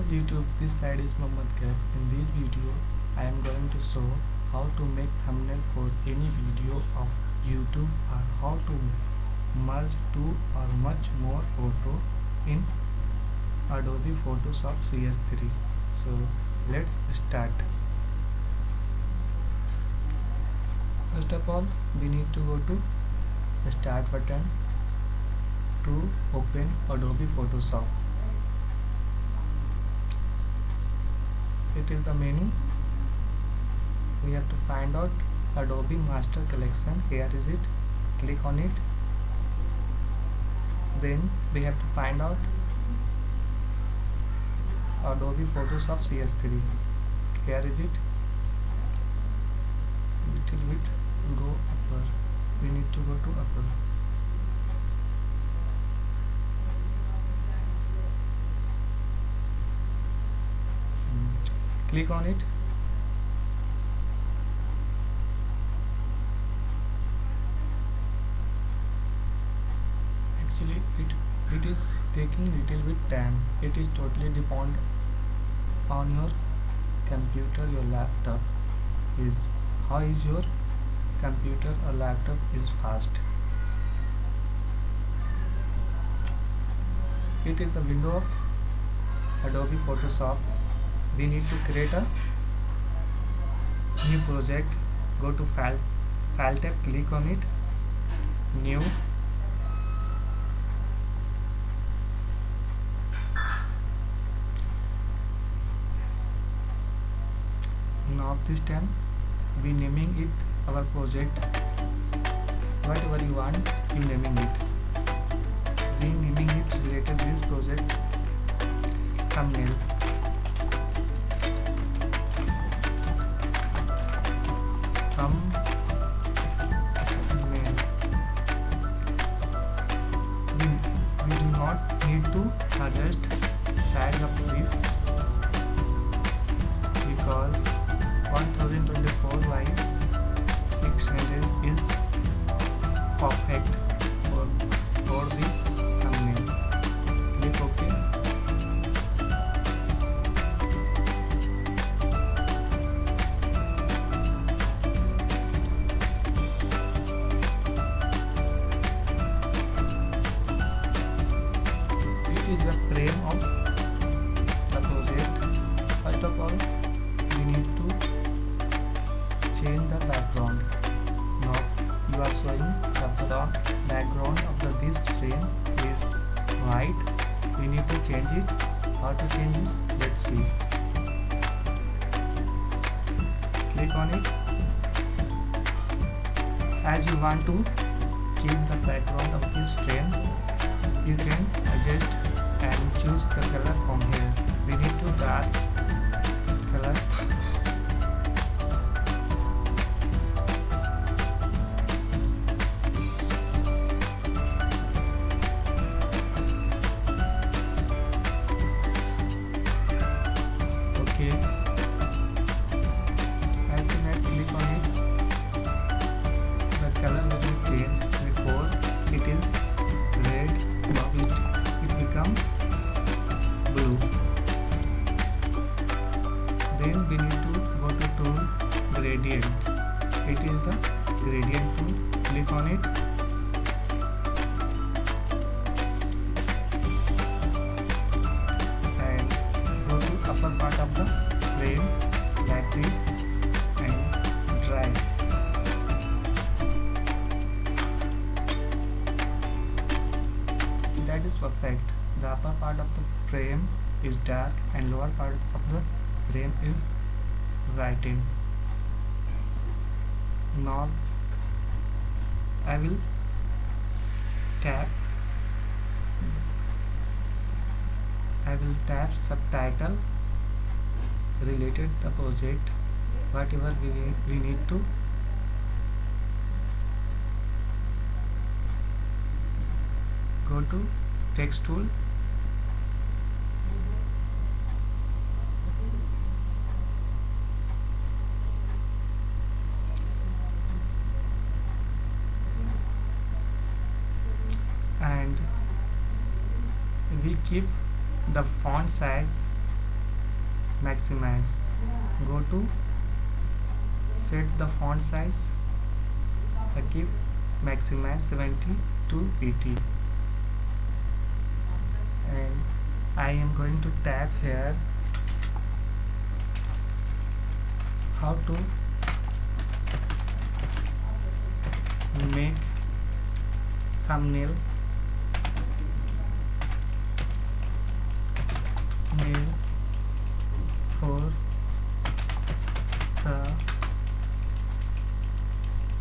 YouTube, this side is Mohammed Kaif. In this video, I am going to show how to make thumbnail for any video of YouTube or how to merge two or much more photo in Adobe Photoshop CS3. So let's start. First of all, we need to go to the start button to open Adobe Photoshop. It is the menu. We have to find out Adobe Master Collection. Here is it. Click on it. Then we have to find out Adobe Photoshop CS3. Here is it. Little bit go upper. We need to go to upper. Click on it. Actually it is taking little bit time. It is totally depend on your computer, your laptop is how is your computer or laptop is fast. It is the window of Adobe Photoshop. We need to create a new project. Go to file tab, click on it, new. Now this time we naming it our project whatever you want, you naming it. We naming it related this project thumbnail. We do not need to adjust size of this because 1024 by 600 is perfect for the thumbnail. Click OK. Is the frame of the project. First of all, we need to change the background. Now you are showing the background of this frame is white. We need to change it. How to change this? Let's see. Click on it. As you want to keep the background of this frame, you can adjust and choose the color from here. We need to dark color. Okay. As soon as click on it, the color will be changed. Before it is red, now it become blue. Then we need to go to tool gradient. It is the gradient tool. Click on it. And go to upper part of the frame like this and drag. That is perfect. The upper part of the frame is dark and lower part of the frame is brightened. Now I will tap subtitle related the project whatever we need to. Go to text tool. And we keep the font size maximize. Go to set the font size. I keep maximize 72 pt, and I am going to tap here how to make thumbnail for the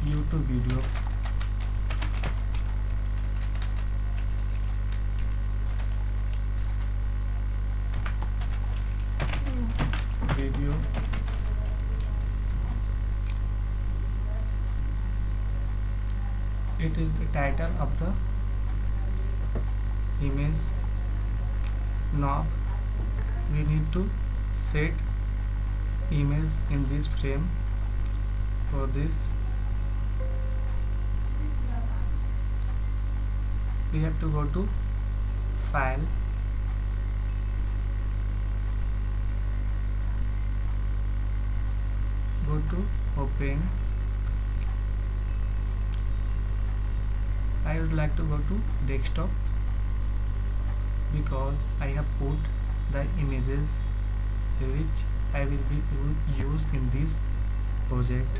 YouTube video. It is the title of the image. Now we need to set image in this frame. For this we have to go to file, go to open. I would like to go to desktop because I have put the images which I will be use in this project.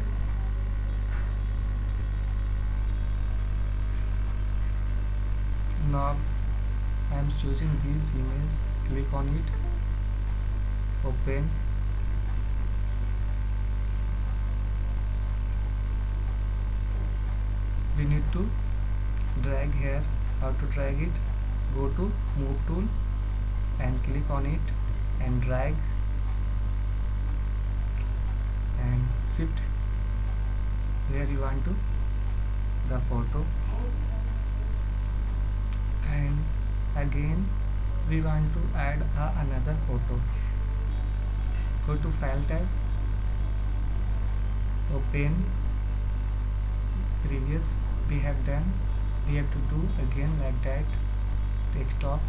Now I am choosing this image, click on it, open. We need to drag here. How to drag it? Go to move tool and click on it and drag and shift where you want to the photo, and again we want to add another photo. Go to file tab, open. Previous we have done, we have to do again like that. Desktop,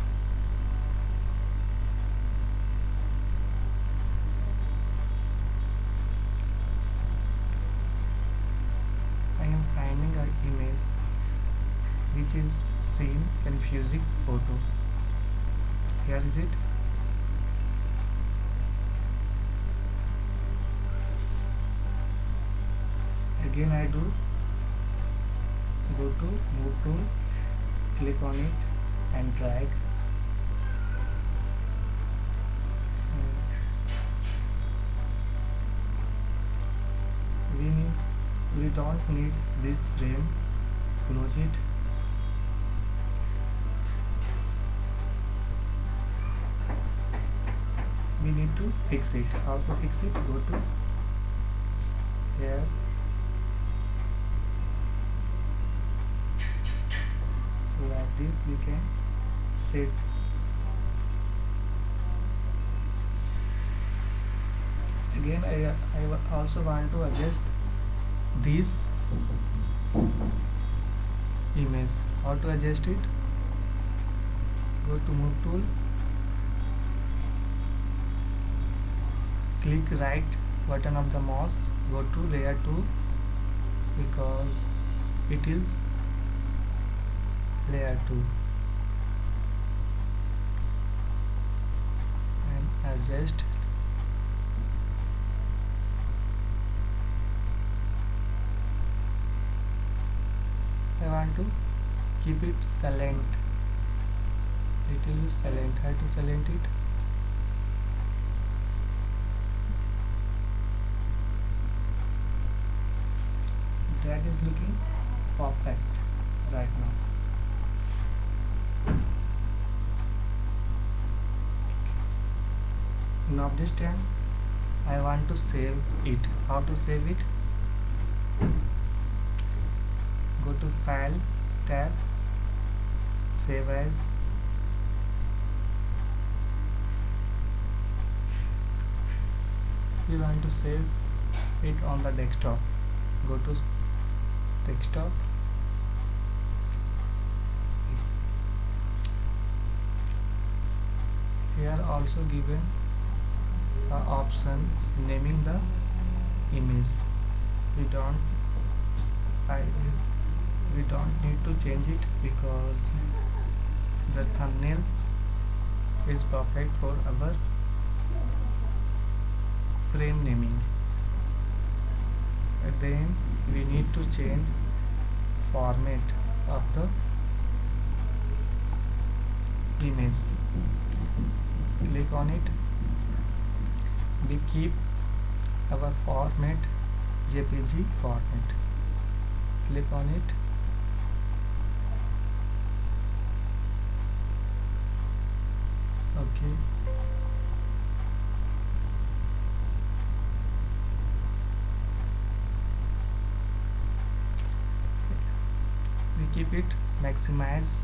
I am finding an image which is same confusing photo. Here is it. Again I do go to move tool, click on it and drag. We don't need this frame. Close it. We need to fix it. How to fix it? Go to here, like this we can set. Again I also want to adjust this image. How to adjust it? Go to move tool, click right button of the mouse, go to layer 2 because it is layer 2, and adjust. I want to keep it silent, little silent. How to silent it? That is looking perfect right now. Now this time I want to save it. How to save it? Go to file tab, save as. We want to save it on the desktop. Go to desktop, here also given option naming the image. we don't I we don't need to change it because the thumbnail is perfect for our frame naming. And then we need to change format of the image. Click on it. We keep our format JPG format. Click on it. Okay. We keep it maximize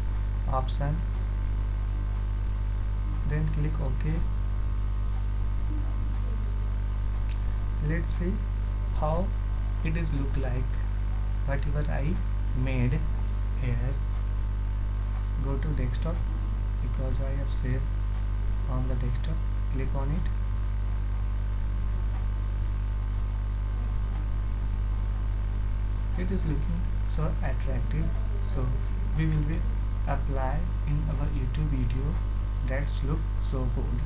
option, then click OK. Let's see how it is look like whatever I made here. Go to desktop because I have saved on the desktop. Click on it. It is looking so attractive, so we will be apply in our YouTube video that's look so good.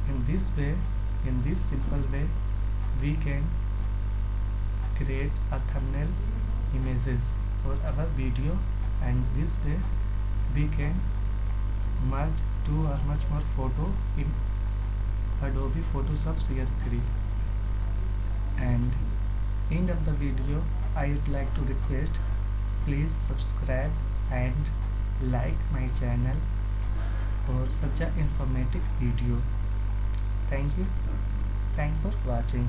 In this way, in this simple way, we can create a thumbnail images for our video, and this way we can merge two or much more photo in Adobe Photoshop CS3. And end of the video, I would like to request, please subscribe and like my channel for such an informative video. Thank you. Thanks for watching.